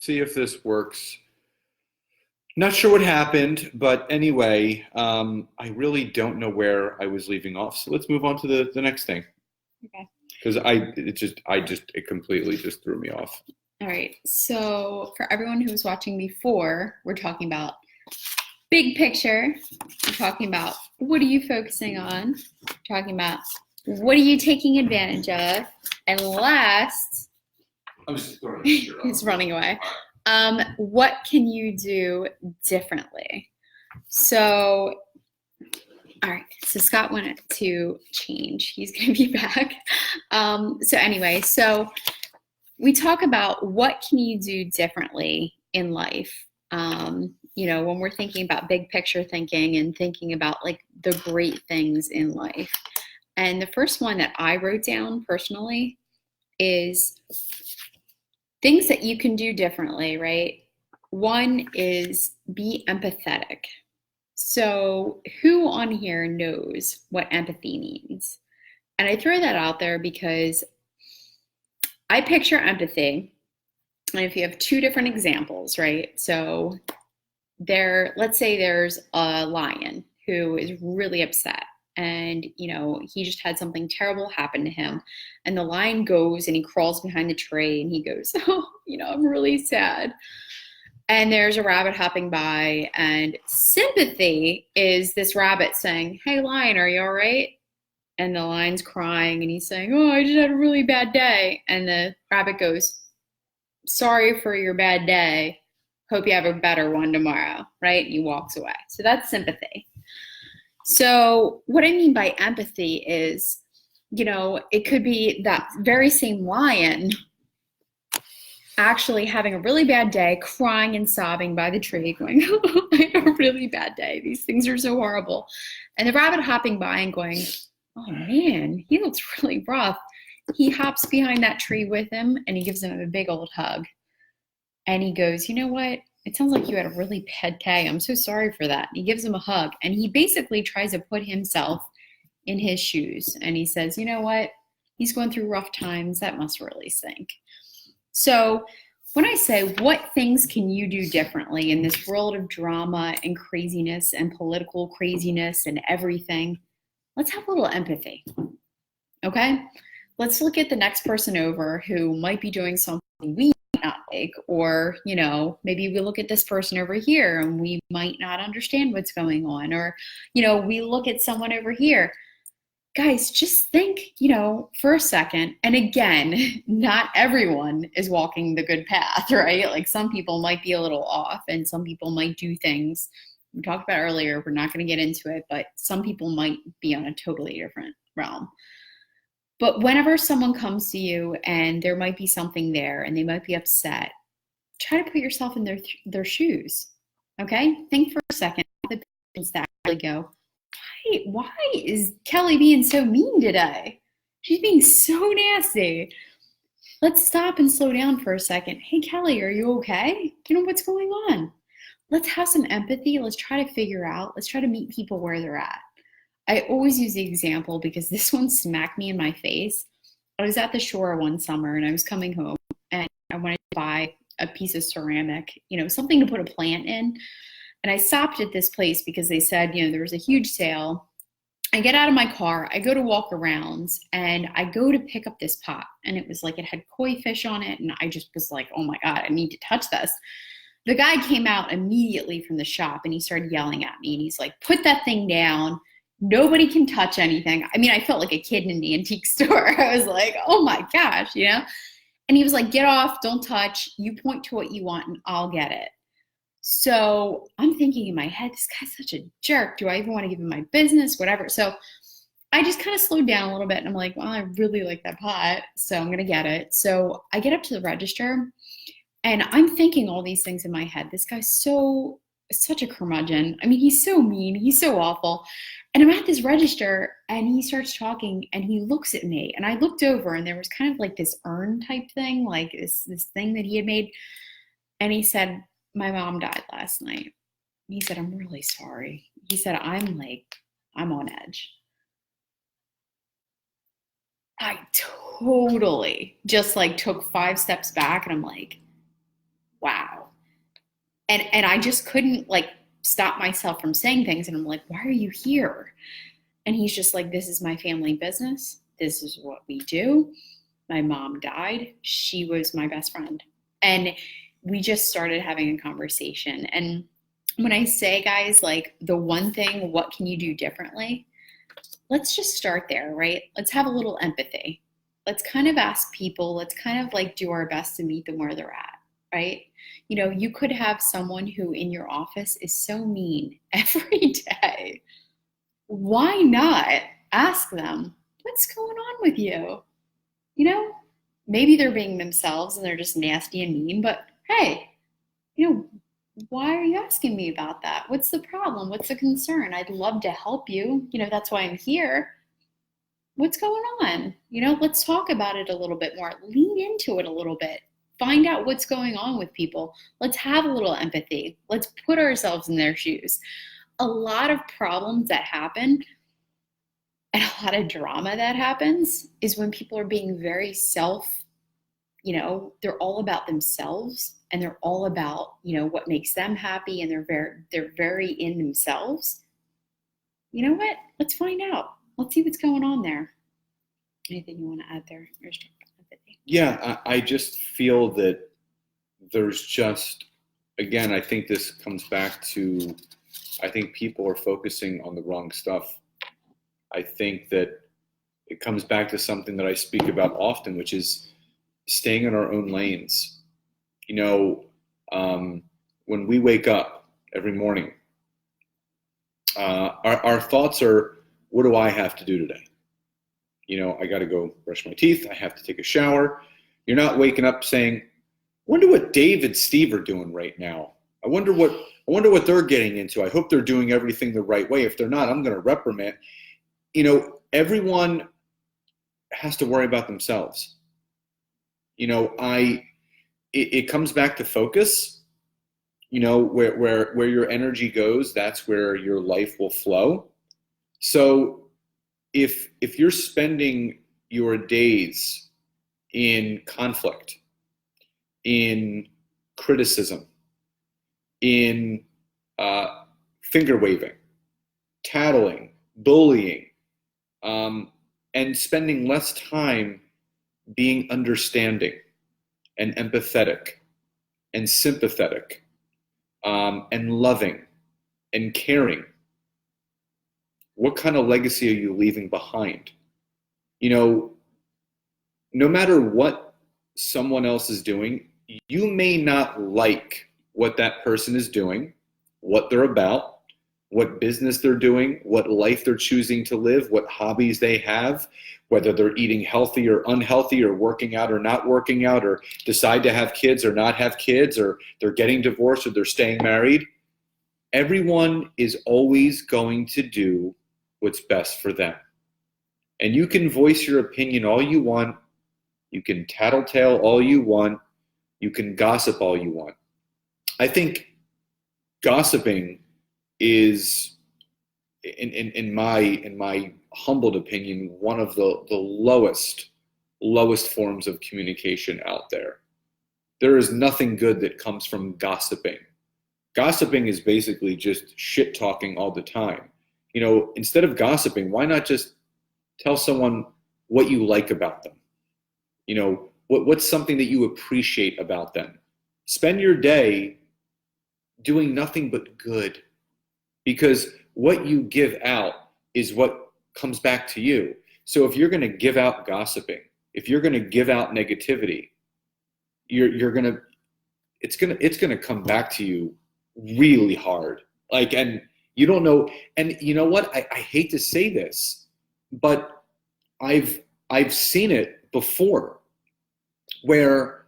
See if this works. Not sure what happened, but anyway, I really don't know where I was leaving off. So let's move on to the next thing Okay. because it completely just threw me off. All right. So for everyone who was watching before, we're talking about big picture. We're talking about what are you focusing on? We're talking about what are you taking advantage of? And last, I'm just throwing he's running away. What can you do differently? So, all right. So Scott wanted to change. He's going to be back. So anyway, so we talk about what can you do differently in life. When we're thinking about big picture thinking and thinking about like the great things in life. And the first one that I wrote down personally is things that you can do differently, right? One is be empathetic. So, who on here knows what empathy means? And I throw that out there because I picture empathy. And if you have two different examples, right? So, let's say there's a lion who is really upset and he just had something terrible happen to him, and the lion goes and he crawls behind the tree and he goes, oh, I'm really sad. And there's a rabbit hopping by, and sympathy is this rabbit saying, hey lion, are you all right? And the lion's crying and he's saying, oh, I just had a really bad day. And the rabbit goes, sorry for your bad day, hope you have a better one tomorrow, right? And he walks away. So that's sympathy. So what I mean by empathy is, it could be that very same lion actually having a really bad day, crying and sobbing by the tree, going, oh, I had a really bad day. These things are so horrible. And the rabbit hopping by and going, oh man, he looks really rough. He hops behind that tree with him and he gives him a big old hug. And he goes, you know what? It sounds like you had a really bad day. I'm so sorry for that. And he gives him a hug, and he basically tries to put himself in his shoes. And he says, you know what? He's going through rough times. That must really stink. So when I say what things can you do differently in this world of drama and craziness and political craziness and everything, let's have a little empathy. Okay? Let's look at the next person over who might be doing something we not like, or maybe we look at this person over here and we might not understand what's going on, or we look at someone over here. Guys, just think for a second, and again, not everyone is walking the good path, right? Like some people might be a little off and some people might do things we talked about earlier. We're not going to get into it, but some people might be on a totally different realm. But whenever someone comes to you and there might be something there and they might be upset, try to put yourself in their shoes. Okay? Think for a second. The patients that actually go, why is Kelly being so mean today? She's being so nasty. Let's stop and slow down for a second. Hey, Kelly, are you okay? What's going on? Let's have some empathy. Let's try to figure out. Let's try to meet people where they're at. I always use the example because this one smacked me in my face. I was at the shore one summer and I was coming home and I wanted to buy a piece of ceramic, something to put a plant in. And I stopped at this place because they said, there was a huge sale. I get out of my car, I go to walk around, and I go to pick up this pot. And it was like it had koi fish on it. And I just was like, oh my God, I need to touch this. The guy came out immediately from the shop and he started yelling at me. And he's like, put that thing down. Nobody can touch anything. I mean, I felt like a kid in an antique store. I was like, oh my gosh, And he was like, get off, don't touch. You point to what you want and I'll get it. So I'm thinking in my head, this guy's such a jerk. Do I even want to give him my business? Whatever. So I just kind of slowed down a little bit and I'm like, well, I really like that pot, so I'm going to get it. So I get up to the register and I'm thinking all these things in my head. This guy's such a curmudgeon. I mean, he's so mean. He's so awful. And I'm at this register and he starts talking and he looks at me and I looked over and there was kind of like this urn type thing, like this thing that he had made. And he said, my mom died last night. He said, I'm really sorry. He said, I'm on edge. I totally just took 5 steps back and I'm like, wow. And I just couldn't like stop myself from saying things. And I'm like, why are you here? And he's just like, this is my family business. This is what we do. My mom died. She was my best friend. And we just started having a conversation. And when I say, guys, like the one thing, what can you do differently? Let's just start there, right? Let's have a little empathy. Let's kind of ask people, let's kind of like do our best to meet them where they're at, right? You know, you could have someone who in your office is so mean every day. Why not ask them, what's going on with you? You know, maybe they're being themselves and they're just nasty and mean, but hey, you know, why are you asking me about that? What's the problem? What's the concern? I'd love to help you. You know, that's why I'm here. What's going on? You know, let's talk about it a little bit more. Lean into it a little bit. Find out what's going on with people. Let's have a little empathy. Let's put ourselves in their shoes. A lot of problems that happen and a lot of drama that happens is when people are being very you know, they're all about themselves and they're all about, you know, what makes them happy and they're very in themselves. You know what? Let's find out. Let's see what's going on there. Anything you want to add there? Yeah, I just feel that there's just, again, I think this comes back to, I think people are focusing on the wrong stuff. I think that it comes back to something that I speak about often, which is staying in our own lanes. You know, when we wake up every morning, our thoughts are, what do I have to do today? You know, I got to go brush my teeth. I have to take a shower. You're not waking up saying, wonder what Dave and Steve are doing right now. I wonder what they're getting into. I hope they're doing everything the right way. If they're not, I'm going to reprimand. You know, everyone has to worry about themselves. You know, it comes back to focus. You know, where your energy goes, that's where your life will flow. So if you're spending your days in conflict, in criticism, in finger waving, tattling, bullying, and spending less time being understanding and empathetic and sympathetic and loving and caring, what kind of legacy are you leaving behind? You know, no matter what someone else is doing, you may not like what that person is doing, what they're about, what business they're doing, what life they're choosing to live, what hobbies they have, whether they're eating healthy or unhealthy or working out or not working out or decide to have kids or not have kids or they're getting divorced or they're staying married. Everyone is always going to do what's best for them. And you can voice your opinion all you want. You can tattletale all you want. You can gossip all you want. I think gossiping is, in my humbled opinion, one of the lowest forms of communication out there. There is nothing good that comes from gossiping. Gossiping is basically just shit talking all the time. You know, instead of gossiping, why not just tell someone what you like about them? You know, what's something that you appreciate about them? Spend your day doing nothing but good, because what you give out is what comes back to you. So if you're going to give out gossiping, if you're going to give out negativity, it's going to come back to you really hard. Like, and you don't know. And you know what? I hate to say this, but I've seen it before, where,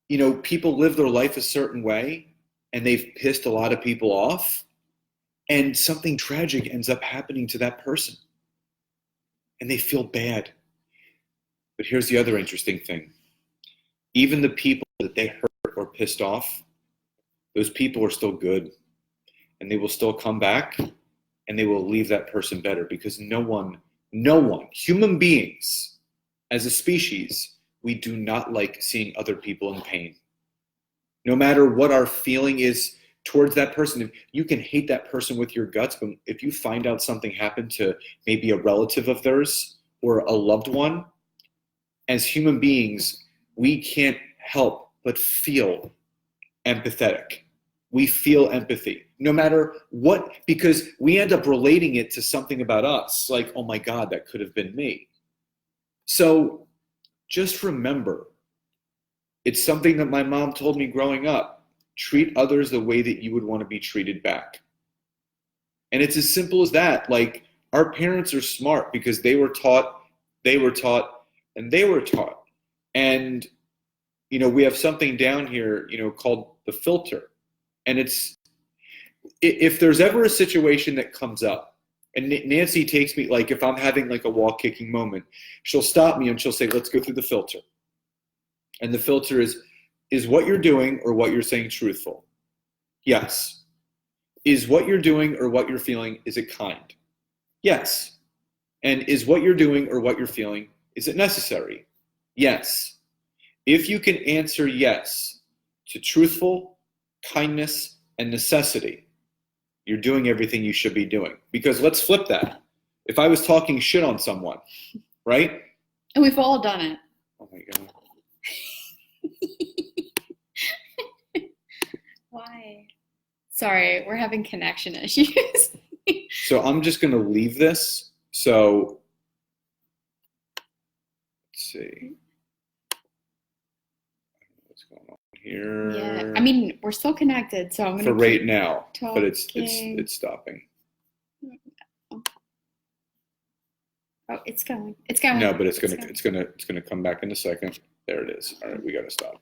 you know, people live their life a certain way and they've pissed a lot of people off, and something tragic ends up happening to that person and they feel bad. But here's the other interesting thing. Even the people that they hurt or pissed off, those people are still good, and they will still come back and they will leave that person better, because no one, human beings as a species, we do not like seeing other people in pain. No matter what our feeling is towards that person. You can hate that person with your guts, but if you find out something happened to maybe a relative of theirs or a loved one, as human beings, we can't help but feel empathetic. We feel empathy no matter what, because we end up relating it to something about us, like, oh my God, that could have been me. So just remember, it's something that my mom told me growing up: treat others the way that you would want to be treated back. And it's as simple as that. Like, our parents are smart because they were taught, and they were taught. And, we have something down here, called the filter. And it's, if there's ever a situation that comes up, and Nancy takes me, like if I'm having like a wall kicking moment, she'll stop me and she'll say, let's go through the filter. And the filter is what you're doing or what you're saying truthful? Yes. Is what you're doing or what you're feeling, is it kind? Yes. And is what you're doing or what you're feeling, is it necessary? Yes. If you can answer yes to truthful, kindness, and necessity, you're doing everything you should be doing. Because let's flip that. If I was talking shit on someone, right? And we've all done it. Oh my God. Why? Sorry, we're having connection issues. So I'm just going to leave this. So let's see. What's going on here? Yeah, I mean, we're still connected, so I'm going to for right now, talking. but it's stopping. Oh, it's going. It's going. No, but it's gonna come back in a second. There it is. All right, we got to stop.